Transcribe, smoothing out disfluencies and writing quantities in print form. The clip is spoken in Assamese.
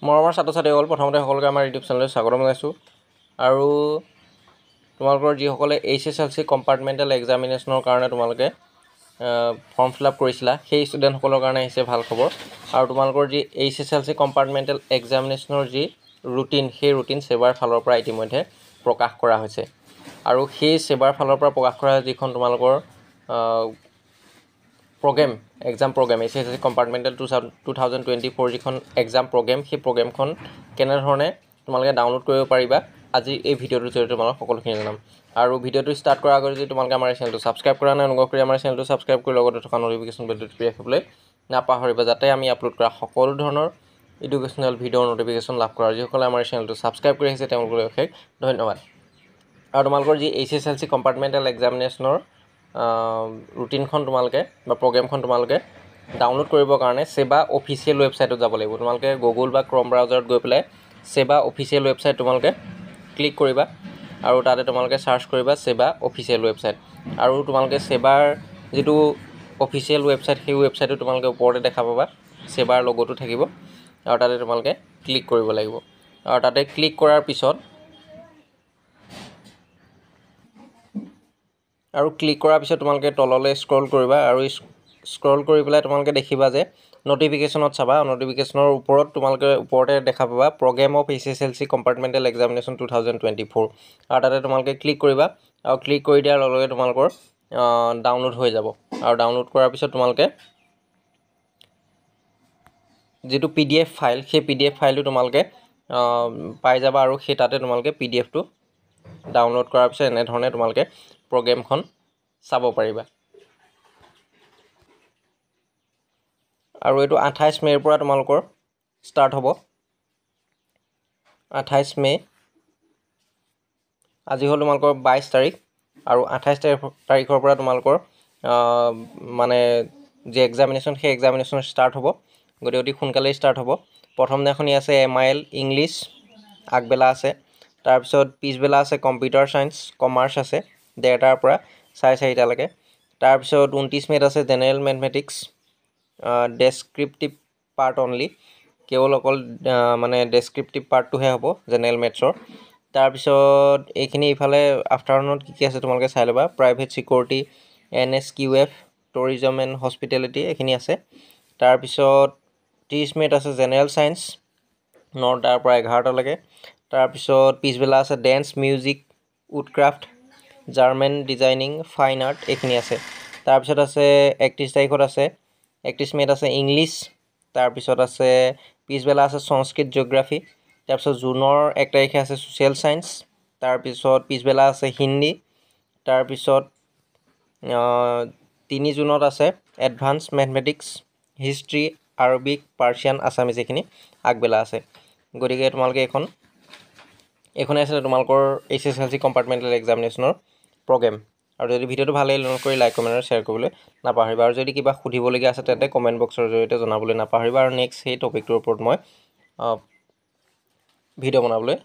মৰমৰ ছাত্ৰ-ছাত্ৰীসকল প্ৰথমতে সকলোকে আমাৰ ইউটিউব চেনেললৈ স্বাগতম জনাইছোঁ আৰু তোমালোকৰ যিসকলে HSLC কম্পাৰ্টমেণ্টেল এক্সামিনেশ্যনৰ কাৰণে তোমালোকে ফৰ্ম ফিল আপ কৰিছিলা সেই ষ্টুডেণ্টসকলৰ কাৰণে আহিছে ভাল খবৰ আৰু তোমালোকৰ যি HSLC কম্পাৰ্টমেণ্টেল এক্সামিনেশ্যনৰ যি ৰুটিন সেই ৰুটিন সেৱাৰ ফালৰ পৰা ইতিমধ্যে প্ৰকাশ কৰা হৈছে আৰু সেই সেৱাৰ ফালৰ পৰা প্ৰকাশ কৰা যিখন তোমালোকৰ programme exam programme HSLC compartmental 2024 যিখন এক্সাম প্ৰগ্ৰেম সেই প্ৰগ্ৰেমখন কেনেধৰণে তোমালোকে ডাউনলোড কৰিব পাৰিবা আজি এই ভিডিঅ'টোৰ জৰিয়তে তোমালোক সকলোখিনি জনাম আৰু ভিডিঅ'টো ষ্টাৰ্ট কৰাৰ আগতে যদি তোমালোকে আমাৰ চেনেলটো ছাবস্ক্ৰাইব কৰা নাই অনুগ্ৰহ কৰি আমাৰ চেনেলটো ছাবস্ক্ৰাইব কৰি লগতে থকা ন'টিফিকেশ্যন বেলটো টিপি ৰাখিবলৈ নাপাহৰিবা যাতে আমি আপলোড কৰা সকলো ধৰণৰ এডুকেশ্যনেল ভিডিঅ'ৰ ন'টিফিকেশ্যন লাভ কৰা যিসকলে আমাৰ চেনেলটো ছাবস্ক্ৰাইব কৰি আহিছে তেওঁলোকলৈ অশেষ ধন্যবাদ আৰু তোমালোকৰ যি HSLC কম্পাৰ্টমেণ্টেল এক্সামিনেশ্যনৰ ৰুটিনখন তোমালোকে বা প্ৰগ্ৰেমখন তোমালোকে ডাউনলোড কৰিবৰ কাৰণে সেৱা অফিচিয়েল ৱেবছাইটত যাব লাগিব তোমালোকে গুগল বা ক্ৰম ব্ৰাউজাৰত গৈ পেলাই সেৱা অফিচিয়েল ৱেবছাইট তোমালোকে ক্লিক কৰিবা আৰু তাতে তোমালোকে সাৰ্চ কৰিবা সেৱা অফিচিয়েল ৱেবছাইট আৰু তোমালোকে সেৱাৰ যেটো অফিচিয়েল ৱেবছাইট সেই ৱেবছাইটটো তোমালোকে ওপৰতে দেখা পাবা সেৱাৰ লগটো থাকিব আৰু তাতে তোমালোকে ক্লিক কৰিব লাগিব আৰু তাতে ক্লিক কৰাৰ পিছত আৰু ক্লিক কৰাৰ পিছত তোমালোকে তললৈ স্ক্ৰল কৰিবা আৰু স্ক্ৰল কৰি পেলাই তোমালোকে দেখিবা যে ন'টিফিকেশ্যনত চাবা ন'টিফিকেশ্যনৰ ওপৰত তোমালোকে ওপৰতে দেখা পাবা programme of HSLC compartmental examination 2024 আৰু তাতে তোমালোকে ক্লিক কৰিবা আৰু ক্লিক কৰি দিয়াৰ লগে লগে তোমালোকৰ ডাউনলোড হৈ যাব আৰু ডাউনলোড কৰাৰ পিছত তোমালোকে যেটো PDF ফাইল সেই PDF ফাইলটো তোমালোকে পাই যাবা আৰু সেই তাতে তোমালোকে PDF টো ডাউনলোড কৰাৰ পিছত এনে ধৰণে তোমালোকে প্ৰগ্ৰেমখন চাব পাৰিবা আৰু এটো 28 মেৰ পৰা তোমালোকৰ ষ্টাৰ্ট হ'ব 28 মে আজি হল তোমালোকৰ 22 তাৰিখ আৰু 28 তাৰিখৰ পৰা তোমালোকৰ মানে যে এক্সামিনেশ্যন সেই এক্সামিনেশ্যন ষ্টাৰ্ট হ'ব গতি অতি সোনকালে ষ্টাৰ্ট হ'ব প্ৰথম দিনাখনি আছে MIL ইংলিছ আগবেলা আছে তাৰ পিছত পিছবেলা আছে কম্পিউটাৰ সায়েন্স কমাৰ্চ আছে 1:30 পৰা 4:30 লৈকে তাৰ পিছত 29 মেত আছে জেনেৰেল মেথমেটিক্স ডেসক্ৰিপটিভ পাৰ্ট অনলি কেৱল অকল মানে ডেসক্ৰিপটিভ পাৰ্টটোহে হ'ব জেনেৰেল মেথছৰ তাৰ পিছত এইখিনি ইফালে আফটাৰনুনত কি আছে তোমালোকে চাই লবা private security NSQF tourism and hospitality এইখিনি আছে তাৰ পিছত 30 মেত আছে জেনেৰেল সায়েন্স 9:00 পৰা 11:00 লৈকে তাৰ পিছত পিছবেলা আছে dance music woodcraft German designing fine art এইখিনি আছে তাৰ পিছত আছে 31 তাৰিখত আছে 31 মেত আছে ইংলিছ তাৰ পিছত আছে পিছবেলা আছে সংস্কৃত জিওগ্ৰাফি তাৰ পিছত জুনৰ 1 তাৰিখে আছে সোশ্যাল সায়েন্স তাৰ পিছত পিছবেলা আছে হিন্দী তাৰ পিছত 3 জুনত আছে advance mathematics history Arabic Persian Assamese এইখিনি আগবেলা আছে গতিকে তোমালোকে এইখনে আছে তোমালোকৰ HSLC কম্পাৰ্টমেণ্টেল এক্সামিনেশ্যনৰ প্ৰগ্ৰেম আৰু যদি ভিডিঅ'টো ভাল লাগিলে কৰি লাইক কমেন্ট আৰু শ্বেয়াৰ কৰিবলৈ নাপাহৰিবা আৰু যদি কিবা সুধিবলগীয়া আছে তেন্তে কমেন্ট বক্সৰ জৰিয়তে জনাবলৈ নাপাহৰিবা আৰু নেক্সট সেই টপিকটোৰ ওপৰত মই ভিডিঅ' বনাবলৈ